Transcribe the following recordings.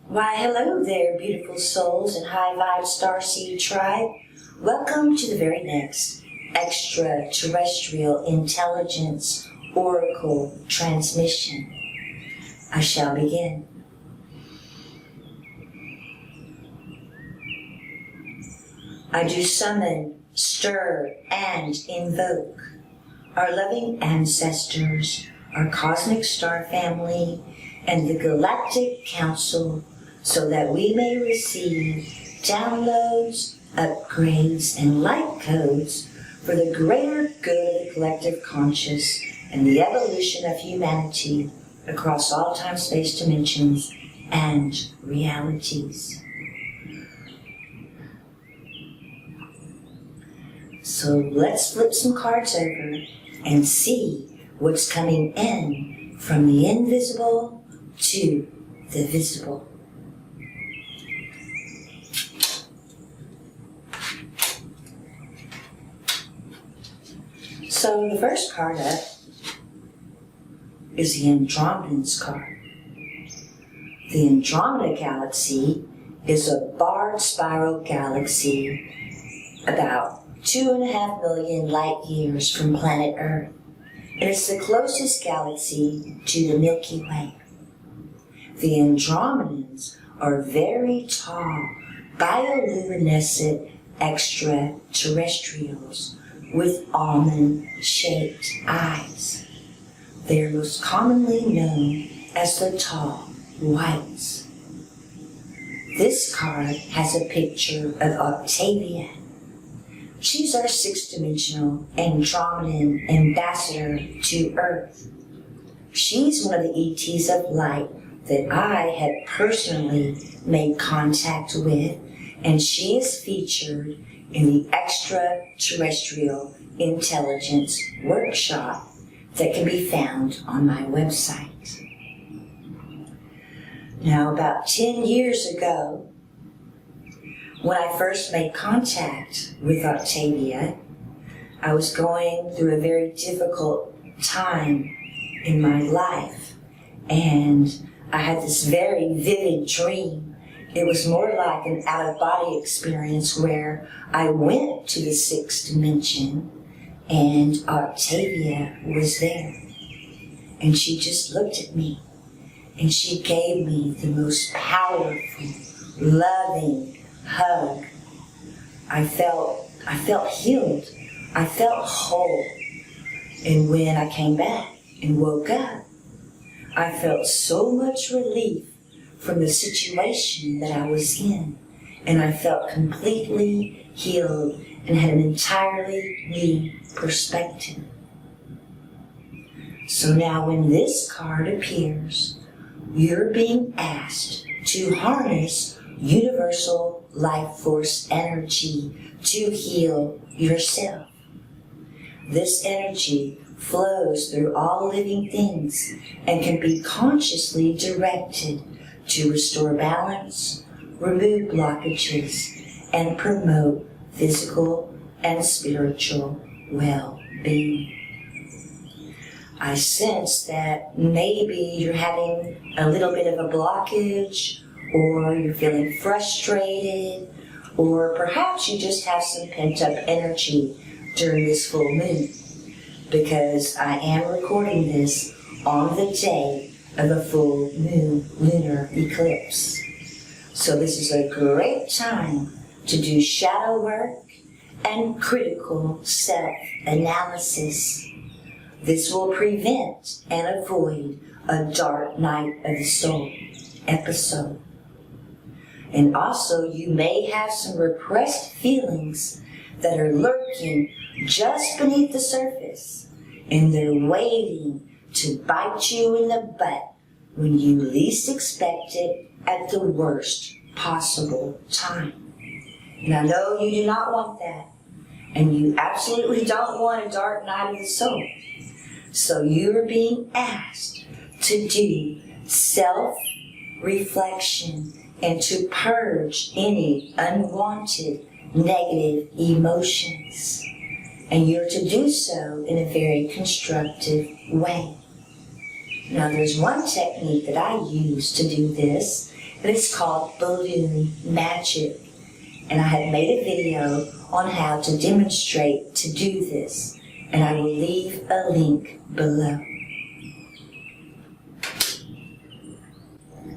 Why, hello there, beautiful souls and high vibe starseed tribe. Welcome to the very next Extraterrestrial Intelligence Oracle transmission. I shall begin. I do summon, stir, and invoke our loving ancestors, our cosmic star family, and the Galactic Council, so that we may receive downloads, upgrades, and light codes for the greater good of the collective conscious and the evolution of humanity across all time-space dimensions and realities. So let's flip some cards over and see what's coming in from the invisible to the visible. So the first card up is the Andromedans card. The Andromeda galaxy is a barred spiral galaxy about 2.5 million light years from planet Earth. And it's the closest galaxy to the Milky Way. The Andromedans are very tall, bioluminescent extraterrestrials with almond-shaped eyes. They are most commonly known as the tall whites. This card has a picture of Octavia. She's our sixth-dimensional Andromedan ambassador to Earth. She's one of the ETs of light that I had personally made contact with, and she is featured in the Extraterrestrial Intelligence Workshop that can be found on my website. Now, about 10 years ago, when I first made contact with Octavia, I was going through a very difficult time in my life, and I had this very vivid dream. It was more like an out-of-body experience where I went to the sixth dimension and Octavia was there. And she just looked at me and she gave me the most powerful, loving hug. I felt healed. I felt whole. And when I came back and woke up, I felt so much relief from the situation that I was in, and I felt completely healed and had an entirely new perspective. So now when this card appears, you're being asked to harness universal life force energy to heal yourself. This energy flows through all living things and can be consciously directed to restore balance, remove blockages, and promote physical and spiritual well-being. I sense that maybe you're having a little bit of a blockage, or you're feeling frustrated, or perhaps you just have some pent-up energy during this full moon, because I am recording this on the day of a full moon lunar eclipse. So this is a great time to do shadow work and critical self-analysis. This will prevent and avoid a dark night of the soul episode. And also you may have some repressed feelings that are lurking just beneath the surface, and they're waiting to bite you in the butt when you least expect it at the worst possible time. And I know you do not want that, and you absolutely don't want a dark night of the soul. So you are being asked to do self-reflection and to purge any unwanted negative emotions. And you're to do so in a very constructive way. Now there's one technique that I use to do this, and it's called balloon magic. And I have made a video on how to demonstrate to do this, and I will leave a link below.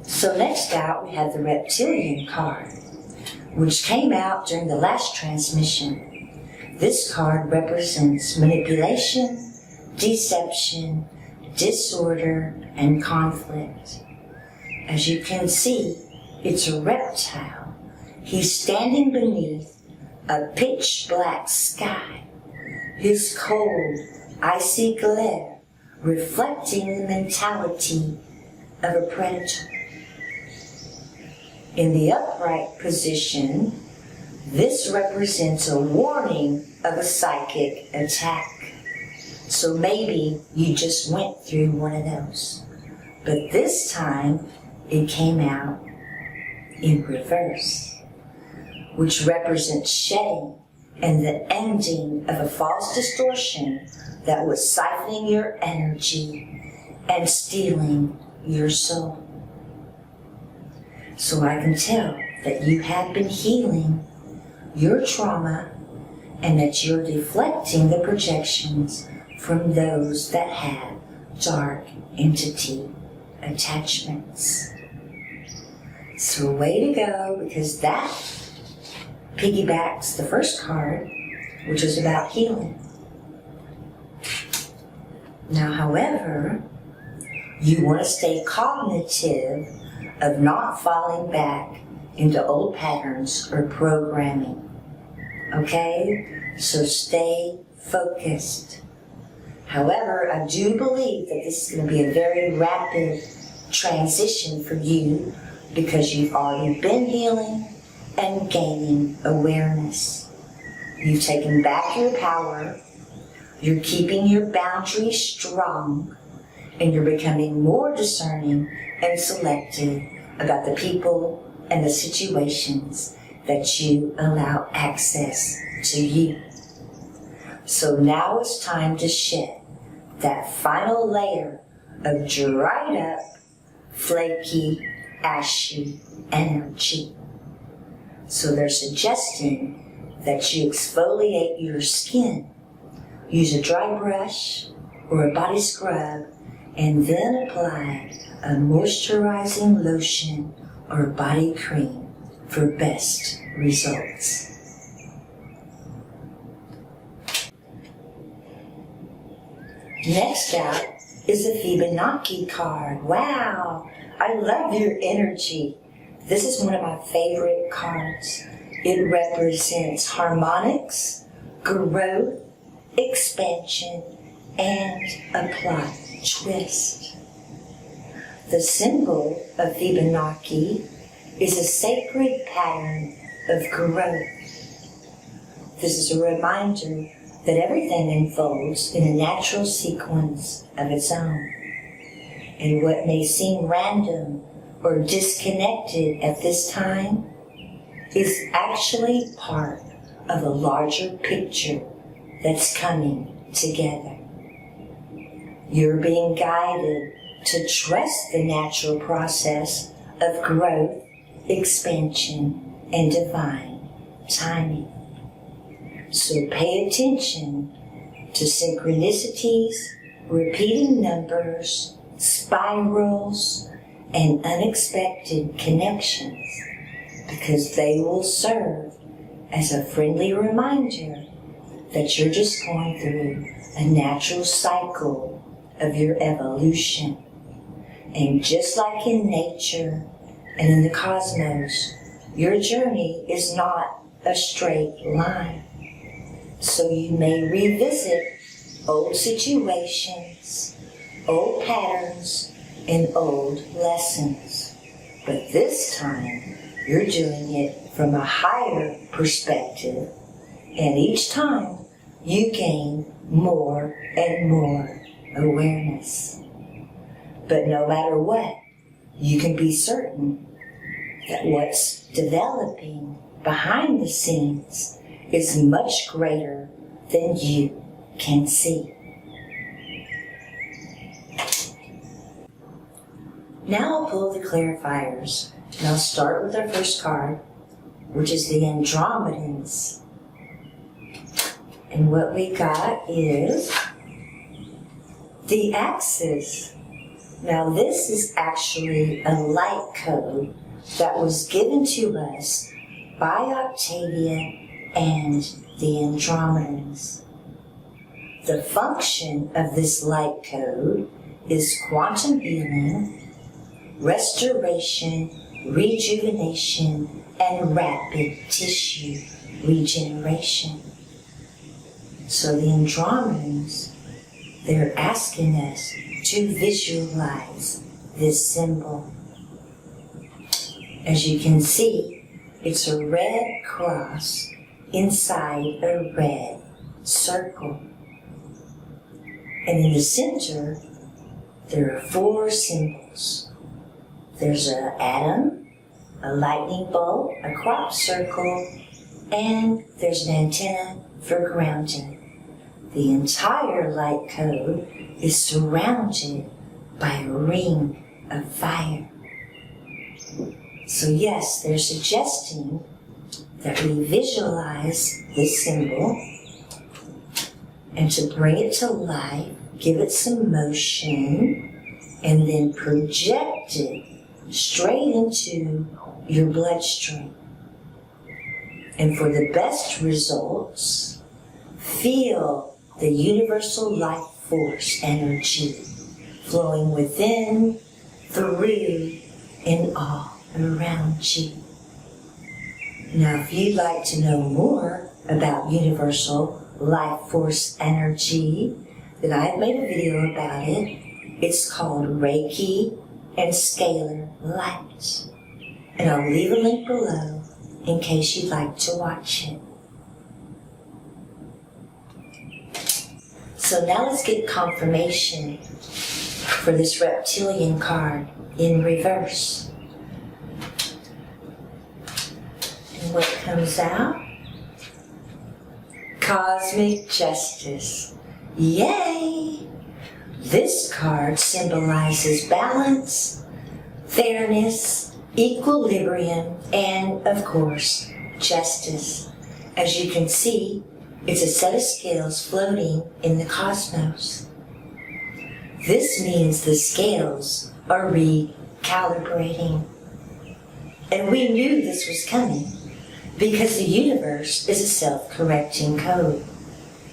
So next out we have the reptilian card, which came out during the last transmission. This card represents manipulation, deception, disorder, and conflict. As you can see, it's a reptile. He's standing beneath a pitch black sky, his cold, icy glare reflecting the mentality of a predator. In the upright position, this represents a warning of a psychic attack. So maybe you just went through one of those. But this time, it came out in reverse, which represents shedding and the ending of a false distortion that was siphoning your energy and stealing your soul. So I can tell that you have been healing your trauma and that you're deflecting the projections from those that have dark entity attachments. So way to go, because that piggybacks the first card, which is about healing. Now, however, you want to stay cognitive of not falling back into old patterns or programming. Okay? So stay focused. However, I do believe that this is going to be a very rapid transition for you because you've already been healing and gaining awareness. You've taken back your power, you're keeping your boundaries strong, and you're becoming more discerning and selective about the people and the situations that you allow access to you. So now it's time to shed that final layer of dried up, flaky, ashy energy. So they're suggesting that you exfoliate your skin. Use a dry brush or a body scrub and then apply a moisturizing lotion or body cream for best results. Next out is the Fibonacci card. Wow, I love your energy. This is one of my favorite cards. It represents harmonics, growth, expansion, and a plot twist. The symbol of Fibonacci is a sacred pattern of growth. This is a reminder that everything unfolds in a natural sequence of its own. And what may seem random or disconnected at this time is actually part of a larger picture that's coming together. You're being guided to trust the natural process of growth, expansion, and divine timing. So pay attention to synchronicities, repeating numbers, spirals, and unexpected connections, because they will serve as a friendly reminder that you're just going through a natural cycle of your evolution. And just like in nature and in the cosmos, your journey is not a straight line. So you may revisit old situations, old patterns, and old lessons. But this time, you're doing it from a higher perspective, and each time you gain more and more awareness. But no matter what, you can be certain that what's developing behind the scenes is much greater than you can see. Now I'll pull the clarifiers, and I'll start with our first card, which is the Andromedans. And what we got is the Axis. Now this is actually a light code that was given to us by Octavia and the Andromedans. The function of this light code is quantum healing, restoration, rejuvenation, and rapid tissue regeneration. So the Andromedans, they're asking us to visualize this symbol. As you can see, it's a red cross inside a red circle. And in the center, there are 4 symbols. There's an atom, a lightning bolt, a crop circle, and there's an antenna for grounding. The entire light code is surrounded by a ring of fire. So yes, they're suggesting that we visualize this symbol and to bring it to life, give it some motion, and then project it straight into your bloodstream. And for the best results, feel the universal life force energy flowing within, through, and all around you. Now, if you'd like to know more about universal life force energy, then I've made a video about it. It's called Reiki and Scalar Light. And I'll leave a link below in case you'd like to watch it. So now let's get confirmation for this reptilian card in reverse. And what comes out? Cosmic Justice. Yay! This card symbolizes balance, fairness, equilibrium, and, of course, justice. As you can see, it's a set of scales floating in the cosmos. This means the scales are recalibrating. And we knew this was coming because the universe is a self-correcting code.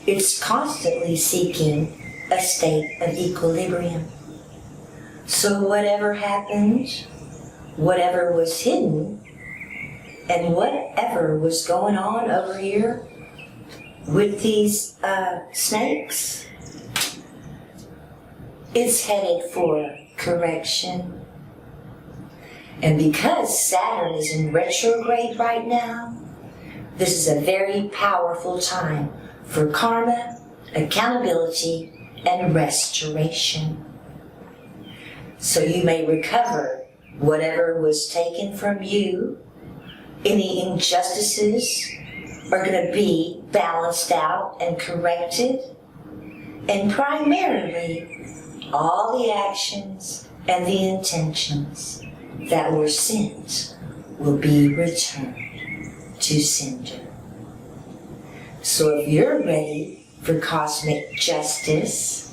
It's constantly seeking a state of equilibrium. So whatever happened, whatever was hidden, and whatever was going on over here with these snakes, it's headed for correction. And because Saturn is in retrograde right now, this is a very powerful time for karma, accountability, and restoration. So you may recover whatever was taken from you. Any injustices are going to be balanced out and corrected. And primarily, all the actions and the intentions that were sent will be returned to sender. So if you're ready for cosmic justice,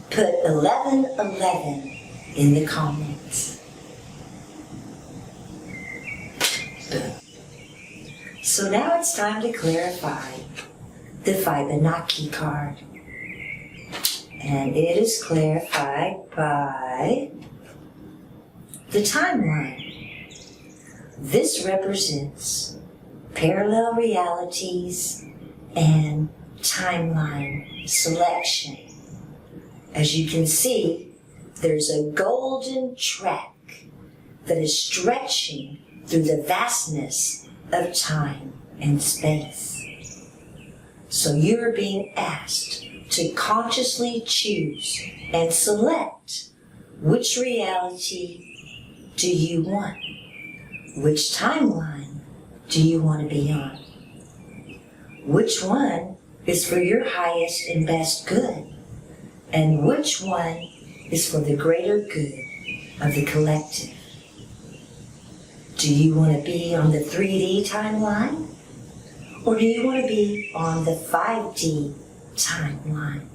put 1111 in the comments. Boom. So now it's time to clarify the Fibonacci card. And it is clarified by the timeline. This represents parallel realities and timeline selection. As you can see, there's a golden track that is stretching through the vastness of time and space. So you're being asked to consciously choose and select which reality do you want? Which timeline do you want to be on? Which one is for your highest and best good? And which one is for the greater good of the collective. Do you want to be on the 3D timeline? Or do you want to be on the 5D timeline?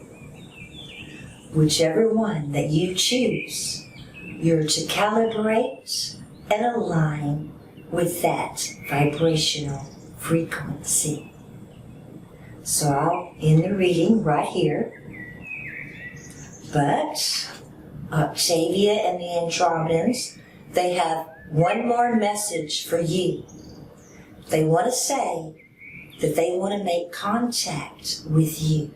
Whichever one that you choose, you're to calibrate and align with that vibrational frequency. So I'll end the reading right here. But Octavia and the Andromedans, they have one more message for you. They want to say that they want to make contact with you,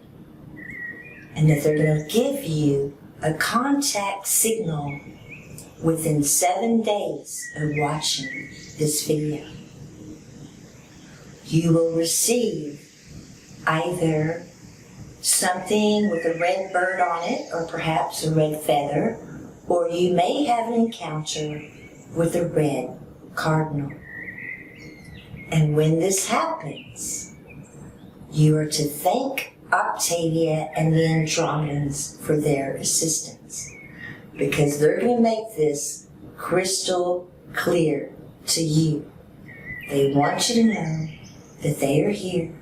and that they're going to give you a contact signal within 7 days of watching this video. You will receive either something with a red bird on it, or perhaps a red feather, or you may have an encounter with a red cardinal. And when this happens, you are to thank Octavia and the Andromedans for their assistance, because they're going to make this crystal clear to you. They want you to know that they are here.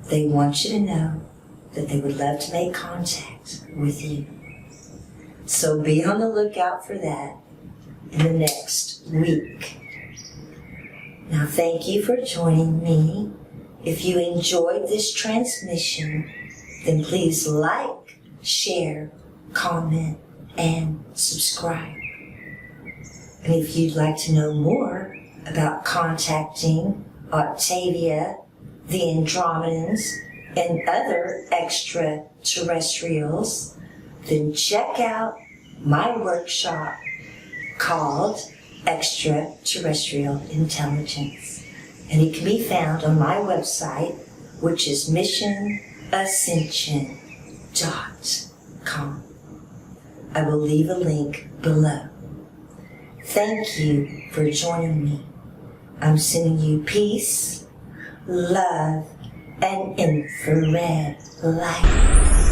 They want you to know that they would love to make contact with you. So be on the lookout for that in the next week. Now, thank you for joining me. If you enjoyed this transmission, then please like, share, comment, and subscribe. And if you'd like to know more about contacting Octavia, the Andromedans, and other extraterrestrials, then check out my workshop called Extraterrestrial Intelligence. And it can be found on my website, which is missionascension.com. I will leave a link below. Thank you for joining me. I'm sending you peace, love, and infrared light.